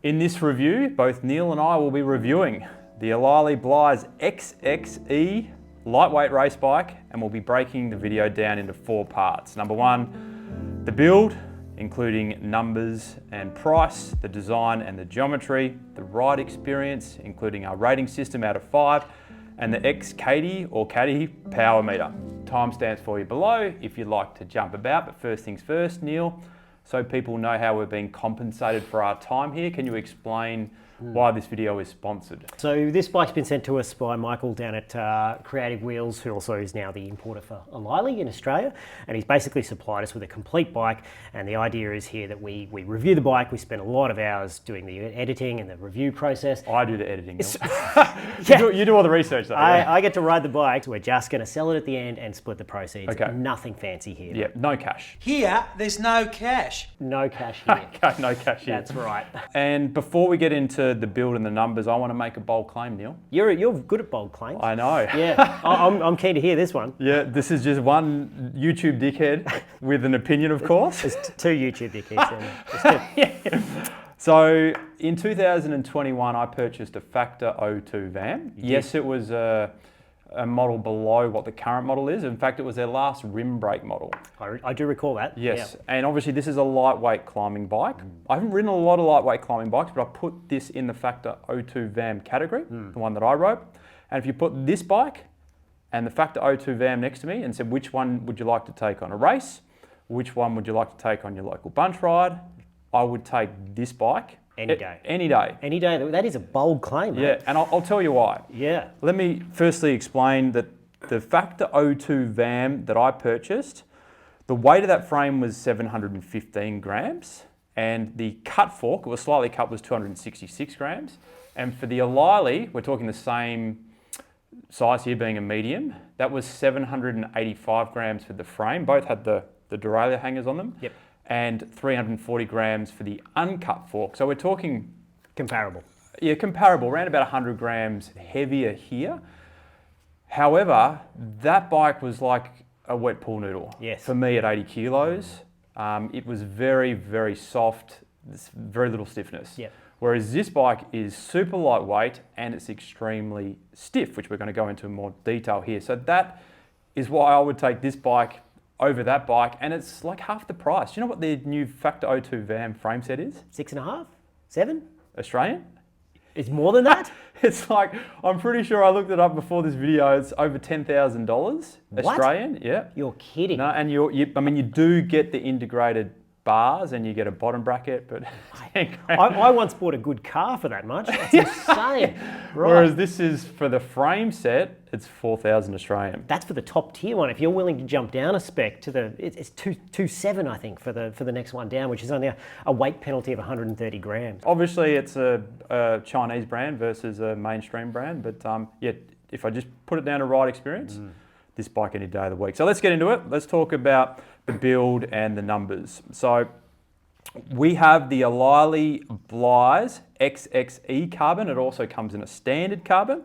In this review, both Neil and I will be reviewing the Elilee Blize XXE lightweight race bike, and we'll be breaking the video down into 4 parts. Number 1, the build, including numbers and price, the design and the geometry, the ride experience, including our rating system out of 5, and the XCadey or caddy power meter. Timestamps for you below if you'd like to jump about, but first things first, Neil, so people know how we're being compensated for our time here, can you explain why this video is sponsored? So this bike's been sent to us by Michael down at Creative Wheels, who also is now the importer for Elilee in Australia, and he's basically supplied us with a complete bike. And the idea is here that we review the bike. We spend a lot of hours doing the editing and the review process. I do the editing. Yeah. You do all the research though. I get to ride the bike. We're just going to sell it at the end and split the proceeds. Okay. Nothing fancy here. Yeah, no cash. Here, there's no cash. No cash here. No cash here. That's right. And before we get into the build and the numbers, I want to make a bold claim, Neil. You're good at bold claims. I know. Yeah, I'm keen to hear this one. Yeah, this is just one YouTube dickhead with an opinion, of course. There's 2 YouTube dickheads. Yeah. So in 2021, I purchased a Factor 02 VAM. Yes, it was a model below what the current model is. In fact, it was their last rim brake model. I do recall that. Yes, Yeah. and obviously this is a lightweight climbing bike. I haven't ridden a lot of lightweight climbing bikes, but I put this in the Factor 02 VAM category, the one that I rode. And if you put this bike and the Factor 02 VAM next to me and said, which one would you like to take on a race? Which one would you like to take on your local bunch ride? I would take this bike. Any day. Any day. Any day. That is a bold claim, mate. Yeah, and I'll tell you why. Yeah. Let me firstly explain that the Factor 02 VAM that I purchased, the weight of that frame was 715 grams, and the cut fork, it was slightly cut, was 266 grams. And for the Elilee, we're talking the same size here being a medium, that was 785 grams for the frame. Both had the derailleur hangers on them. Yep. And 340 grams for the uncut fork. So we're talking... Comparable. Yeah, comparable, around about 100 grams heavier here. However, that bike was like a wet pool noodle. Yes. For me at 80 kilos. It was very, very soft, very little stiffness. Yep. Whereas this bike is super lightweight and it's extremely stiff, which we're going to go into more detail here. So that is why I would take this bike over that bike, and it's like half the price. Do you know what the new Factor 02 VAM frame set is? 6.5? 7? Australian? It's more than that? It's like, I'm pretty sure I looked it up before this video, it's over $10,000 Australian. Yeah. You're kidding. No, and you do get the integrated bars and you get a bottom bracket, but I once bought a good car for that much. That's insane. Right. Whereas this is for the frame set, it's 4,000 Australian. That's for the top tier one. If you're willing to jump down a spec to it's 2.7, I think, for the next one down, which is only a weight penalty of 130 grams. Obviously, it's a Chinese brand versus a mainstream brand, but yeah, if I just put it down to ride experience, this bike any day of the week. So let's get into it. Let's talk about the build and the numbers. So we have the Elilee Blize XXE carbon. It also comes in a standard carbon.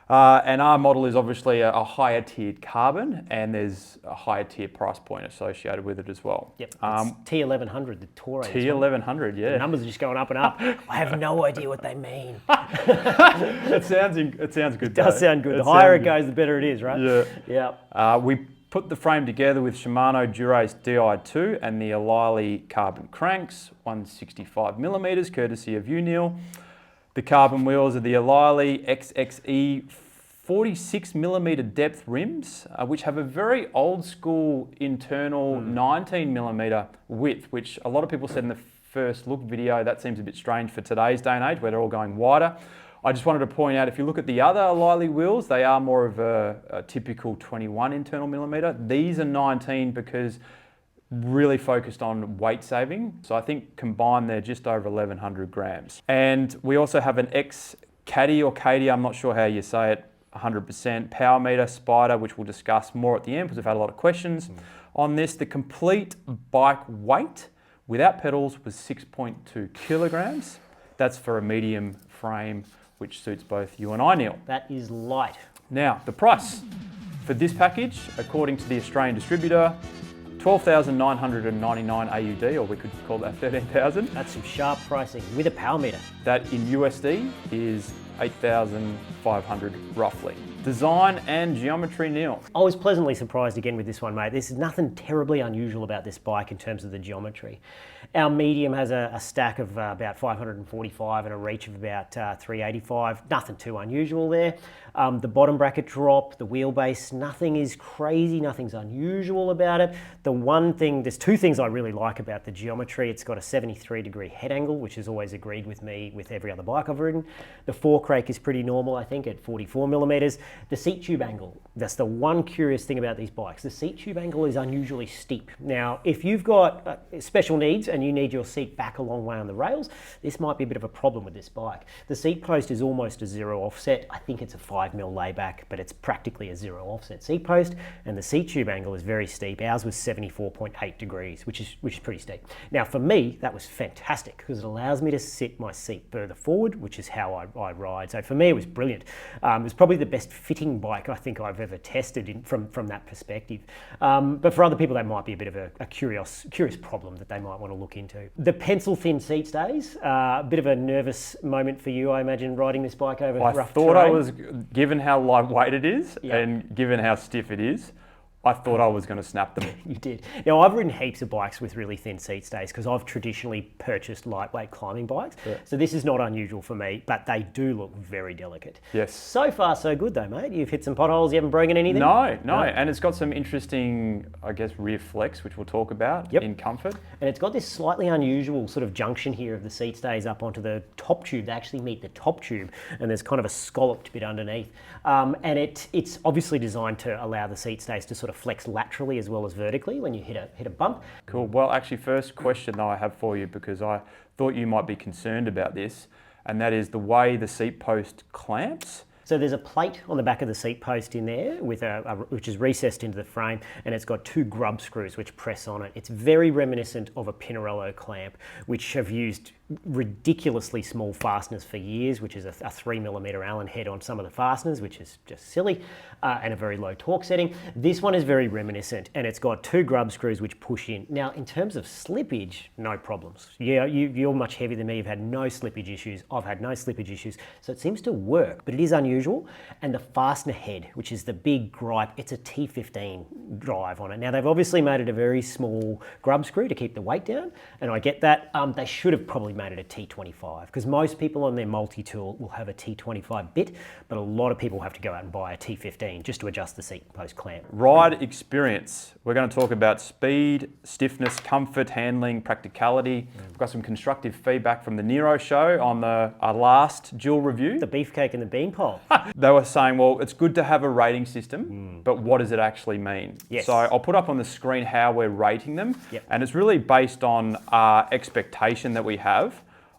And our model is obviously a higher tiered carbon, and there's a higher tier price point associated with it as well. Yep. It's T1100, the Tourer. T1100, yeah. The numbers are just going up and up. I have no idea what they mean. It sounds good. It does sound good. The higher it goes, the better it is, right? Yeah. Yeah. We put the frame together with Shimano Dura Ace Di2 and the Elilee carbon cranks, 165 millimeters, courtesy of you, Neil. The carbon wheels are the Elilee XXE 46 millimeter depth rims, which have a very old school internal 19 millimeter width, which a lot of people said in the first look video, that seems a bit strange for today's day and age where they're all going wider. I just wanted to point out, if you look at the other Elilee wheels, they are more of a typical 21 internal millimeter. These are 19 because really focused on weight saving. So I think combined they're just over 1,100 grams. And we also have an XCadey or cadey, I'm not sure how you say it, 100% power meter spider, which we'll discuss more at the end because we've had a lot of questions on this. The complete bike weight without pedals was 6.2 kilograms. That's for a medium frame, which suits both you and I, Neil. That is light. Now, the price for this package, according to the Australian distributor, 12,999 AUD, or we could call that 13,000. That's some sharp pricing with a power meter. That in USD is 8,500 roughly. Design and geometry, Neil. I was pleasantly surprised again with this one, mate. There's nothing terribly unusual about this bike in terms of the geometry. Our medium has a stack of about 545 and a reach of about 385. Nothing too unusual there. The bottom bracket drop, the wheelbase, nothing is crazy, nothing's unusual about it. There's two things I really like about the geometry. It's got a 73-degree head angle, which has always agreed with me with every other bike I've ridden. The fork rake is pretty normal, I think, at 44 millimeters. The seat tube angle, that's the one curious thing about these bikes. The seat tube angle is unusually steep. Now, if you've got special needs and you need your seat back a long way on the rails, this might be a bit of a problem with this bike. The seat post is almost a zero offset. I think it's a 5mm layback, but it's practically a zero offset seat post, and the seat tube angle is very steep. Ours was 74.8 degrees, which is pretty steep. Now, for me, that was fantastic because it allows me to sit my seat further forward, which is how I ride. So for me, it was brilliant. It was probably the best fitting bike I think I've ever tested from that perspective. But for other people, that might be a bit of a curious problem that they might want to look into. The pencil thin seat stays, a bit of a nervous moment for you, I imagine, riding this bike over rough terrain. I was, given how lightweight it is and given how stiff it is, I thought I was going to snap them. You did. Now, I've ridden heaps of bikes with really thin seat stays because I've traditionally purchased lightweight climbing bikes. Yeah. So this is not unusual for me, but they do look very delicate. Yes. So far, so good though, mate. You've hit some potholes, you haven't broken anything? No. And it's got some interesting, I guess, rear flex, which we'll talk about in comfort. And it's got this slightly unusual sort of junction here of the seat stays up onto the top tube. They actually meet the top tube, and there's kind of a scalloped bit underneath. And it's obviously designed to allow the seat stays to sort of flex laterally as well as vertically when you hit a bump. Cool. Well, actually, first question though I have for you, because I thought you might be concerned about this, and that is the way the seat post clamps. So there's a plate on the back of the seat post in there with which is recessed into the frame, and it's got two grub screws which press on it. It's very reminiscent of a Pinarello clamp, which have used ridiculously small fasteners for years, which is a 3mm Allen head on some of the fasteners, which is just silly, and a very low torque setting. This one is very reminiscent, and it's got two grub screws which push in. Now, in terms of slippage, no problems. Yeah, you're much heavier than me. You've had no slippage issues. I've had no slippage issues. So it seems to work, but it is unusual. And the fastener head, which is the big gripe, it's a T15 drive on it. Now, they've obviously made it a very small grub screw to keep the weight down, and I get that. They should have probably made it a T25, because most people on their multi-tool will have a T25 bit, but a lot of people have to go out and buy a T15 just to adjust the seat post clamp. Ride experience. We're going to talk about speed, stiffness, comfort, handling, practicality. We've got some constructive feedback from the Nero show on our last dual review. The beefcake and the beanpole. They were saying, well, it's good to have a rating system, but what does it actually mean? Yes. So I'll put up on the screen how we're rating them, Yep. and it's really based on our expectation that we have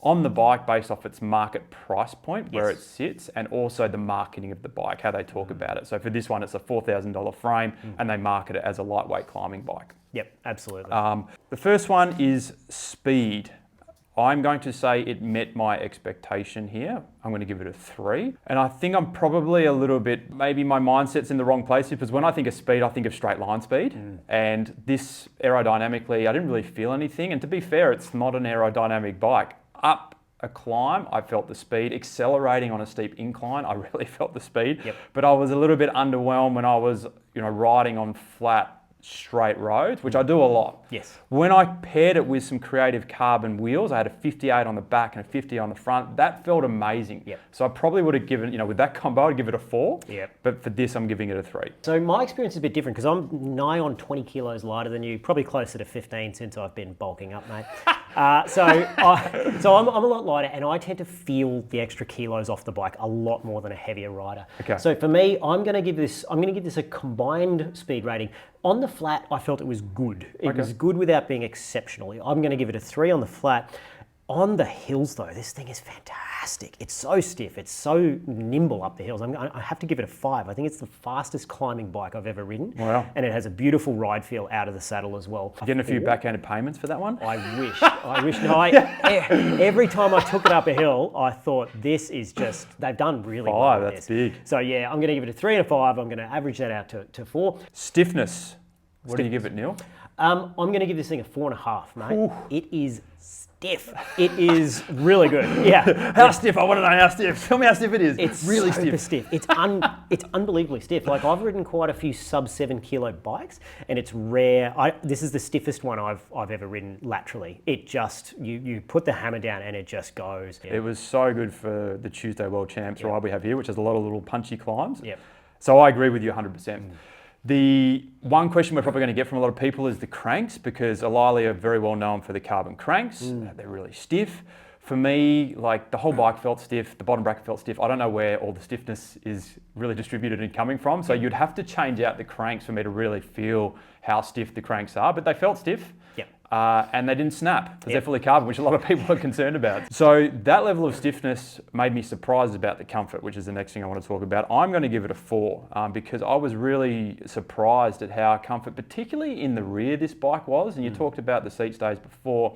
on the bike based off its market price point, where it sits, and also the marketing of the bike, how they talk about it. So for this one, it's a $4,000 frame, and they market it as a lightweight climbing bike. Yep, absolutely. The first one is speed. I'm going to say it met my expectation here. I'm going to give it a 3. And I think I'm probably a little bit, maybe my mindset's in the wrong place, because when I think of speed, I think of straight line speed. And this aerodynamically, I didn't really feel anything. And to be fair, it's not an aerodynamic bike. Up a climb, I felt the speed. Accelerating on a steep incline, I really felt the speed. Yep. But I was a little bit underwhelmed when I was, riding on flat, straight roads, which I do a lot. Yes. When I paired it with some creative carbon wheels, I had a 58 on the back and a 50 on the front. That felt amazing. Yep. So I probably would have given, with that combo, I'd give it a 4. Yep. But for this, I'm giving it a 3. So my experience is a bit different because I'm nigh on 20 kilos lighter than you, probably closer to 15 since I've been bulking up, mate. So I'm a lot lighter, and I tend to feel the extra kilos off the bike a lot more than a heavier rider. Okay. So for me, I'm going to give this a combined speed rating. On the flat, I felt it was good. It was good without being exceptional. I'm going to give it a 3 on the flat. On the hills, though, this thing is fantastic. It's so stiff. It's so nimble up the hills. I have to give it a 5. I think it's the fastest climbing bike I've ever ridden. Wow. And it has a beautiful ride feel out of the saddle as well. Getting a few backhanded payments for that one? I wish. No, every time I took it up a hill, I thought this is just, they've done really well. 5, with that's this. big. So yeah, I'm going to give it a 3 and a 5. I'm going to average that out to 4. Stiffness. What do you give it, Neil? I'm going to give this thing a 4.5, mate. Ooh. It is stiff. It is really good. Yeah. How stiff? I want to know how stiff. Tell me how stiff it is. It's really super stiff. It's unbelievably stiff. Like, I've ridden quite a few sub 7 kilo bikes, and it's rare. This is the stiffest one I've ever ridden laterally. It just, you put the hammer down and it just goes. It was so good for the Tuesday World Champs ride we have here, which has a lot of little punchy climbs. Yep. So I agree with you 100%. The one question we're probably going to get from a lot of people is the cranks, because Elilee are very well known for the carbon cranks. They're really stiff. For me, like, the whole bike felt stiff, the bottom bracket felt stiff. I don't know where all the stiffness is really distributed and coming from. So you'd have to change out the cranks for me to really feel how stiff the cranks are, but they felt stiff. Yep. And they didn't snap because they're fully carbon, which a lot of people are concerned about. So that level of stiffness made me surprised about the comfort, which is the next thing I want to talk about. I'm going to give it a 4 because I was really surprised at how comfort, particularly in the rear, this bike was. And you talked about the seat stays before.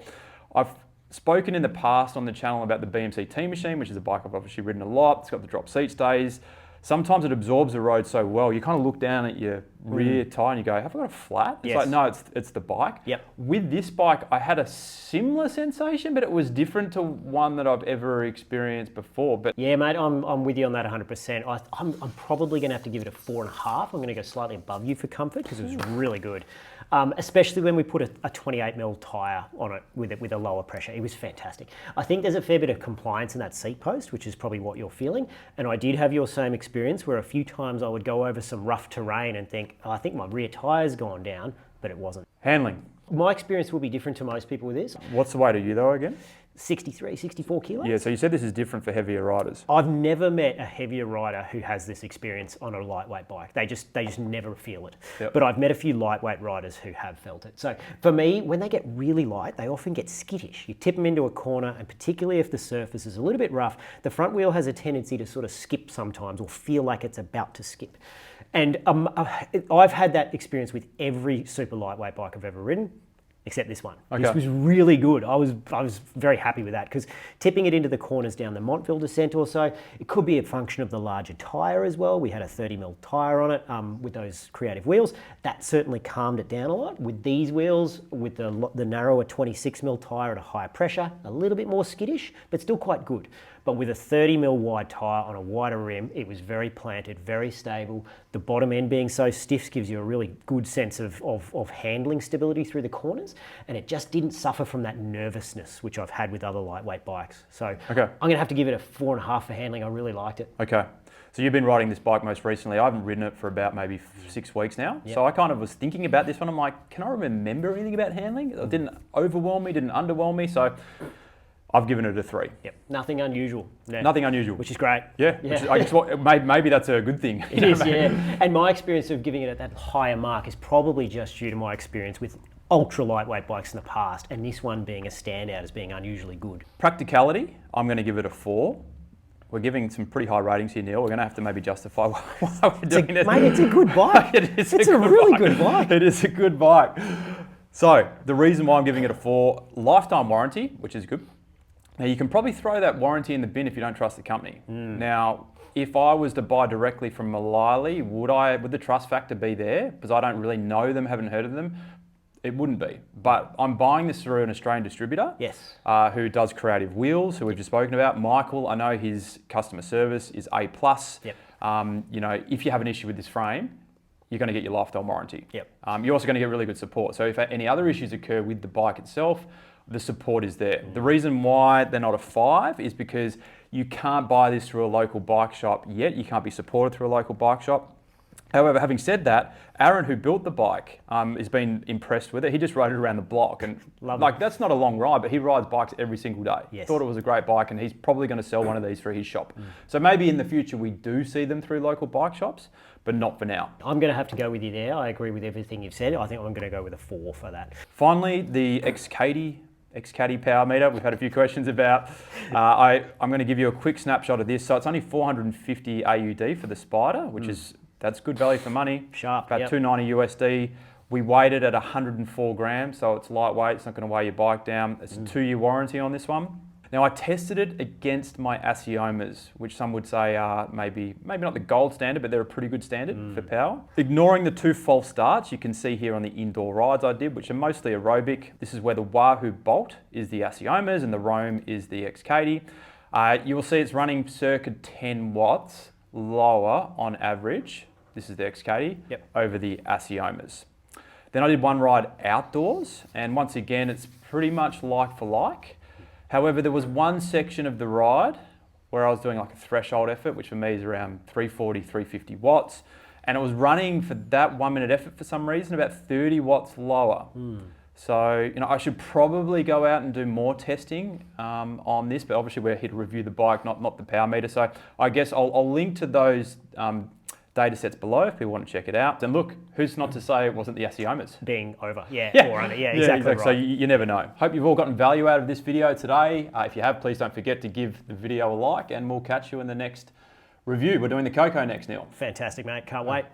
I've spoken in the past on the channel about the BMC T-Machine, which is a bike I've obviously ridden a lot. It's got the drop seat stays. Sometimes it absorbs the road so well, you kind of look down at your rear tyre and you go, have I got a flat? It's like, no, it's the bike. Yep. With this bike, I had a similar sensation, but it was different to one that I've ever experienced before. But yeah, mate, I'm with you on that 100%. I'm probably going to have to give it a 4.5. I'm going to go slightly above you for comfort because it was really good. Especially when we put a 28mm tyre on it with a lower pressure. It was fantastic. I think there's a fair bit of compliance in that seat post, which is probably what you're feeling. And I did have your same experience where a few times I would go over some rough terrain and think, oh, I think my rear tyre's gone down, but it wasn't. Handling. My experience will be different to most people with this. What's the weight of you though again? 63, 64 kilos. Yeah, so you said this is different for heavier riders. I've never met a heavier rider who has this experience on a lightweight bike. They just never feel it. Yep. But I've met a few lightweight riders who have felt it. So for me, when they get really light, they often get skittish. You tip them into a corner, and particularly if the surface is a little bit rough, the front wheel has a tendency to sort of skip sometimes or feel like it's about to skip. And I've had that experience with every super lightweight bike I've ever ridden, except this one. Okay. This was really good. I was very happy with that because tipping it into the corners down the Montville descent or so, it could be a function of the larger tyre as well. We had a 30mm tyre on it with those creative wheels. That certainly calmed it down a lot. With these wheels, with the narrower 26mm tyre at a higher pressure, a little bit more skittish, but still quite good. But with a 30mm wide tyre on a wider rim, it was very planted, very stable. The bottom end being so stiff gives you a really good sense of handling stability through the corners, and it just didn't suffer from that nervousness, which I've had with other lightweight bikes. So I'm going to have to give it a 4.5 for handling. I really liked it. Okay. So you've been riding this bike most recently. I haven't ridden it for about maybe 6 weeks now. Yep. So I kind of was thinking about this one. I'm like, can I remember anything about handling? It didn't overwhelm me, didn't underwhelm me. So I've given it a 3. Yep, nothing unusual. No. Nothing unusual. Which is great. Yeah, which is, I guess maybe that's a good thing. It is, yeah. And my experience of giving it at that higher mark is probably just due to my experience with ultra lightweight bikes in the past, and this one being a standout as being unusually good. Practicality, I'm going to give it a 4. We're giving some pretty high ratings here, Neil. We're going to have to maybe justify why we're doing it. Mate, it's a good bike. It's a really good bike. It is a good bike. So the reason why I'm giving it a 4, lifetime warranty, which is good. Now, you can probably throw that warranty in the bin if you don't trust the company. Now, if I was to buy directly from Elilee, would the trust factor be there? Because I don't really know them, haven't heard of them. It wouldn't be. But I'm buying this through an Australian distributor. Yes. Who does Creative Wheels, who we've just spoken about. Michael, I know his customer service is A+. Yep. You know, if you have an issue with this frame, you're going to get your lifetime warranty. Yep. You're also going to get really good support. So if any other issues occur with the bike itself, the support is there. The reason why they're not a 5 is because you can't buy this through a local bike shop yet. You can't be supported through a local bike shop. However, having said that, Aaron, who built the bike, has been impressed with it. He just rode it around the block, and that's not a long ride, but he rides bikes every single day. Yes. Thought it was a great bike, and he's probably going to sell one of these for his shop. So maybe in the future we do see them through local bike shops, but not for now. I'm going to have to go with you there. I agree with everything you've said. I think I'm going to go with a 4 for that. Finally, the XCadey power meter. We've had a few questions about. I'm going to give you a quick snapshot of this. So it's only 450 AUD for the Spider, which that's good value for money. Sharp. About 290 USD. We weighed it at 104 grams, so it's lightweight. It's not going to weigh your bike down. It's a 2-year warranty on this one. Now I tested it against my Asiomas, which some would say are maybe not the gold standard, but they're a pretty good standard for power. Ignoring the 2 false starts, you can see here on the indoor rides I did, which are mostly aerobic. This is where the Wahoo Bolt is the Asiomas and the Roam is the XCadey. You will see it's running circa 10 watts lower on average. This is the XCadey over the Asiomas. Then I did one ride outdoors, and once again, it's pretty much like for like. However, there was one section of the ride where I was doing like a threshold effort, which for me is around 340, 350 watts. And it was running for that 1 minute effort for some reason about 30 watts lower. So, I should probably go out and do more testing on this, but obviously we're here to review the bike, not the power meter. So I guess I'll link to those data sets below if people want to check it out. And look, who's not to say it wasn't the Asiomas? Being over, Yeah. or under, exactly right. So you never know. Hope you've all gotten value out of this video today. If you have, please don't forget to give the video a like, and we'll catch you in the next review. We're doing the Coco next, Neil. Fantastic, mate. Can't wait.